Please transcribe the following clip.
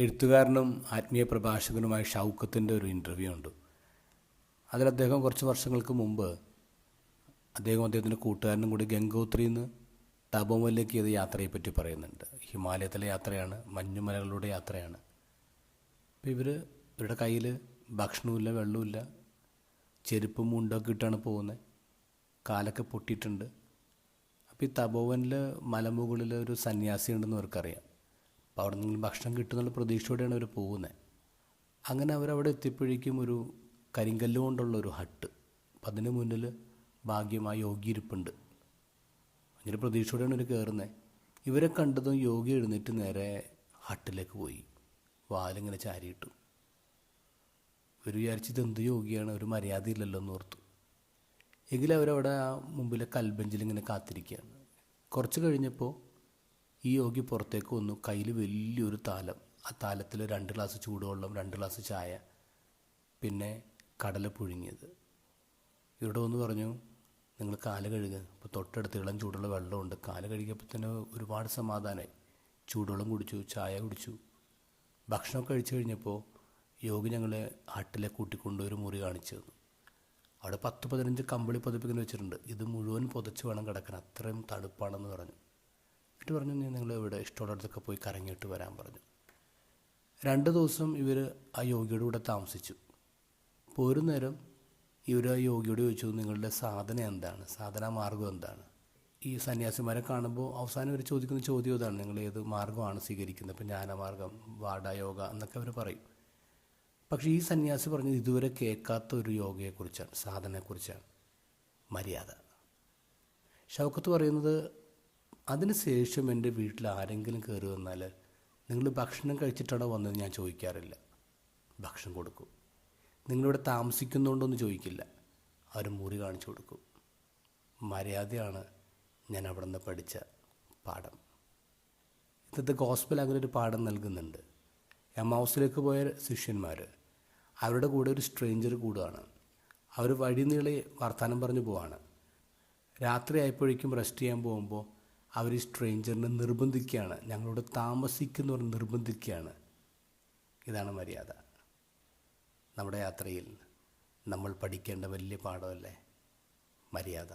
എഴുത്തുകാരനും ആത്മീയ പ്രഭാഷകനുമായ ഷൗക്കത്തിൻ്റെ ഒരു ഇൻ്റർവ്യൂ ഉണ്ട്. അതിൽ അദ്ദേഹം കുറച്ച് വർഷങ്ങൾക്ക് മുമ്പ് അദ്ദേഹത്തിൻ്റെ കൂട്ടുകാരനും കൂടി ഗംഗോത്രിയിൽ നിന്ന് തപോവനിലേക്ക് ചെയ്ത യാത്രയെപ്പറ്റി പറയുന്നുണ്ട്. ഹിമാലയത്തിലെ യാത്രയാണ്, മഞ്ഞുമലകളുടെ യാത്രയാണ്. അപ്പോൾ ഇവരുടെ കയ്യിൽ ഭക്ഷണമില്ല, വെള്ളമില്ല, ചെരുപ്പും മുണ്ടൊക്കെ ഇട്ടാണ് പോകുന്നത്. കാലൊക്കെ പൊട്ടിയിട്ടുണ്ട്. അപ്പോൾ ഈ തപോവനിൽ മലമുകളിൽ ഒരു സന്യാസി ഉണ്ടെന്ന് അവർക്കറിയാം. അപ്പോൾ അവിടെ നിന്ന് ഭക്ഷണം കിട്ടുന്നുള്ള പ്രതീക്ഷയോടെയാണ് അവർ പോകുന്നത്. അങ്ങനെ അവരവിടെ എത്തിയപ്പോഴേക്കും ഒരു കരിങ്കല്ല് കൊണ്ടുള്ള ഒരു ഹട്ട്. അപ്പം അതിന് മുന്നിൽ ഭാഗ്യമായി യോഗി ഇരിപ്പുണ്ട്. അങ്ങനെ പ്രതീക്ഷയോടെയാണ് അവർ കയറുന്നത്. ഇവരെ കണ്ടതും യോഗി എഴുന്നേറ്റ് നേരെ ഹട്ടിലേക്ക് പോയി, വാലിങ്ങനെ ചാരിയിട്ടു. ഇവർ വിചാരിച്ചത് എന്ത് യോഗിയാണ്, ഒരു മര്യാദയില്ലല്ലോ എന്ന് ഓർത്തു. എങ്കിലും അവരവിടെ ആ മുമ്പിലെ കൽബെഞ്ചിൽ ഇങ്ങനെ കാത്തിരിക്കുകയാണ്. കുറച്ച് കഴിഞ്ഞപ്പോൾ ഈ യോഗി പുറത്തേക്ക് വന്നു. കയ്യിൽ വലിയൊരു താലം. ആ താലത്തിൽ 2 ഗ്ലാസ് ചൂടുവെള്ളം, 2 ഗ്ലാസ് ചായ, പിന്നെ കടല പുഴുങ്ങിയത്. ഇവിടെ വന്ന് പറഞ്ഞു, നിങ്ങൾ കാല് കഴുകുക. അപ്പോൾ തൊട്ടടുത്ത് ഇളം ചൂടുള്ള വെള്ളമുണ്ട്. കാല് കഴുകിയപ്പോൾ തന്നെ ഒരുപാട് സമാധാനമായി. ചൂടുവെള്ളം കുടിച്ചു, ചായ കുടിച്ചു. ഭക്ഷണമൊക്കെ കഴിച്ചു കഴിഞ്ഞപ്പോൾ യോഗി ഞങ്ങളെ ഹട്ടിലെ കൂട്ടിക്കൊണ്ട് ഒരു മുറി കാണിച്ചു തന്നു. അവിടെ 10-15 കമ്പിളി പുതപ്പിങ്ങനെ വെച്ചിട്ടുണ്ട്. ഇത് മുഴുവൻ പുതച്ച് വേണം കിടക്കാൻ, അത്രയും തണുപ്പാണെന്ന് പറഞ്ഞു. എന്നിട്ട് പറഞ്ഞു, നിങ്ങൾ ഇവിടെ ഇഷ്ടമുള്ളിടത്തൊക്കെ പോയി കറങ്ങിയിട്ട് വരാൻ പറഞ്ഞു. 2 ദിവസം ഇവർ ആ യോഗിയുടെ കൂടെ താമസിച്ചു. അപ്പോൾ ഒരു നേരം ഇവർ ആ യോഗിയോട് ചോദിച്ചു, നിങ്ങളുടെ സാധന എന്താണ്, സാധനാ മാർഗം എന്താണ്? ഈ സന്യാസിമാരെ കാണുമ്പോൾ അവസാനം ഇവർ ചോദിക്കുന്ന ചോദ്യം ഇതാണ്, നിങ്ങൾ ഏത് മാർഗ്ഗമാണ് സ്വീകരിക്കുന്നത്? ഇപ്പം ജ്ഞാനമാർഗം, വാഡ യോഗ എന്നൊക്കെ അവർ പറയും. പക്ഷേ ഈ സന്യാസി പറഞ്ഞത് ഇതുവരെ കേൾക്കാത്ത ഒരു യോഗയെക്കുറിച്ചാണ്, സാധനയെക്കുറിച്ചാണ്, മര്യാദ. ഷൗക്കത്ത് പറയുന്നത്, അതിന് ശേഷം എൻ്റെ വീട്ടിൽ ആരെങ്കിലും കയറി വന്നാൽ നിങ്ങൾ ഭക്ഷണം കഴിച്ചിട്ടാണോ വന്നത് ഞാൻ ചോദിക്കാറില്ല, ഭക്ഷണം കൊടുക്കും. നിങ്ങളിവിടെ താമസിക്കുന്നുണ്ടോയെന്ന് ചോദിക്കില്ല, അവർ മുറി കാണിച്ചു കൊടുക്കും. മര്യാദയാണ് ഞാൻ അവിടെ നിന്ന് പഠിച്ച പാഠം. ഇന്നത്തെ ഗോസ്പൽ അങ്ങനെ ഒരു പാഠം നൽകുന്നുണ്ട്. എമ്മൗസിലേക്ക് പോയ ശിഷ്യന്മാർ, അവരുടെ കൂടെ ഒരു സ്ട്രേഞ്ചർ കൂടുകയാണ്. അവർ വഴി നീളെ വർത്തമാനം പറഞ്ഞു പോവാണ്. രാത്രി ആയപ്പോഴേക്കും റെസ്റ്റ് ചെയ്യാൻ പോകുമ്പോൾ അവർ ഈ സ്ട്രേഞ്ചറിനെ നിർബന്ധിക്കുകയാണ്, ഞങ്ങളോട് താമസിക്കുന്നവർ നിർബന്ധിക്കുകയാണ്. ഇതാണ് മര്യാദ. നമ്മുടെ യാത്രയിൽ നമ്മൾ പഠിക്കേണ്ട വലിയ പാഠമല്ലേ മര്യാദ.